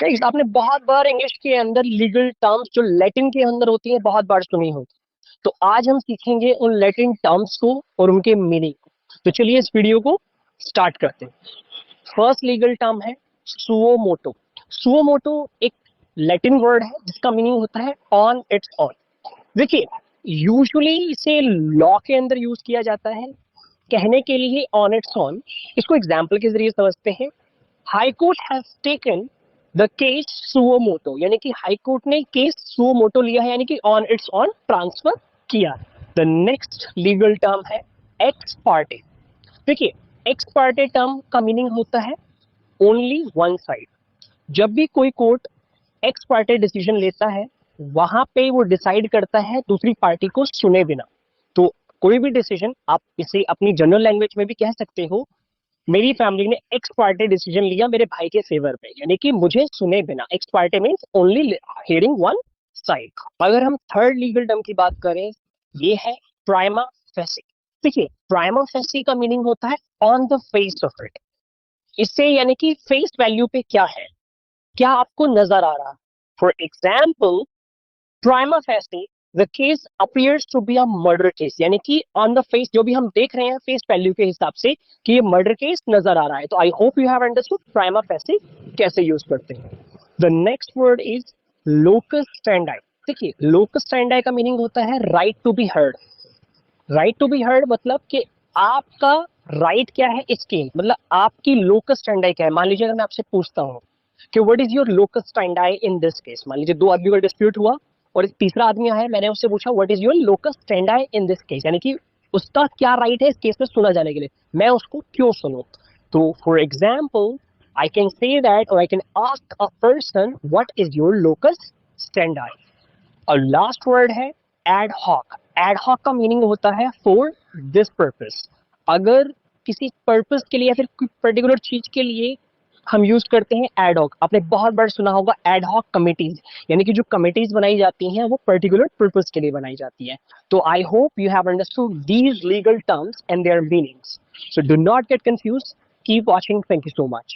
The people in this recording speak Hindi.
गाइस आपने बहुत बार इंग्लिश के अंदर लीगल टर्म्स जो लैटिन के अंदर होती है बहुत बार सुनी होगी। तो आज हम सीखेंगे उन लैटिन टर्म्स को और उनके मीनिंग को। तो चलिए इस वीडियो को स्टार्ट करते हैं। फर्स्ट लीगल टर्म है सुओ मोटो। सुओ मोटो एक लैटिन वर्ड है जिसका मीनिंग होता है ऑन इट्स ऑन। देखिए, यूजुअली इसे लॉ के अंदर यूज किया जाता है कहने के लिए ऑन इट्स ऑन। इसको एग्जाम्पल के जरिए समझते हैं। High court has taken the case suo motu, यानी कि हाई कोर्ट ने केस सुओ मोटो लिया है, यानी कि ऑन इट्स ऑन ट्रांसफर किया। द नेक्स्ट लीगल टर्म है एक्स पार्टे। देखिए, एक्स पार्टे टर्म का मीनिंग होता है ओनली वन साइड। जब भी कोई कोर्ट एक्स पार्टी डिसीजन लेता है वहां पे वो डिसाइड करता है दूसरी पार्टी को सुने बिना। तो कोई भी डिसीजन आप इसे अपनी जनरल लैंग्वेज में भी कह सकते हो। मेरी फैमिली ने एक्स पार्टी डिसीजन लिया मेरे भाई के फेवर में, यानी कि मुझे सुने बिना। X party means only hearing one side. अगर हम थर्ड लीगल टर्म की बात करें, ये है प्राइमा फेसी। देखिए, प्राइमा फेसी का मीनिंग होता है on the face of it. इससे यानी कि फेस वैल्यू पे क्या है, क्या आपको नजर आ रहा। For example, prima facie the case appears to be a murder case, यानी कि ऑन द फेस जो भी हम देख रहे हैं फेस वैल्यू के हिसाब से कि ये मर्डर केस नजर आ रहा है। तो I hope you have understood prima facie कैसे यूज करते हैं। The next word is locus standi. देखिए, लोकस स्टैंडाई का मीनिंग होता है right to be heard. Right to be heard मतलब कि आपका राइट क्या है इस केस, मतलब आपकी लोकस स्टैंडाई क्या है। मान लीजिए अगर मैं आपसे पूछता हूँ कि what is your locus स्टैंडाई in this case. मान लीजिए दो आदमी का डिस्प्यूट हुआ और एक तीसरा आदमी आया, मैंने उससे पूछा what is your locus स्टैंडाई in this case, यानी कि उसका क्या राइट है इस केस में सुना जाने के लिए, मैं उसको क्यों सुनूं। तो for example, I can say that और I can ask a person what is your locus standi. और लास्ट वर्ड है एड हॉक। एड हॉक का मीनिंग होता है फॉर दिस पर्पस। अगर किसी पर्पस के लिए या फिर कोई पर्टिकुलर चीज के लिए हम यूज करते हैं एड हॉक। आपने बहुत बार सुना होगा एड हॉक कमिटीज, यानी कि जो कमिटीज बनाई जाती हैं वो पर्टिकुलर पर्पस के लिए बनाई जाती है। तो I hope you have understood these legal terms and there meanings. So do not get confuse, keep watching, thank you so much.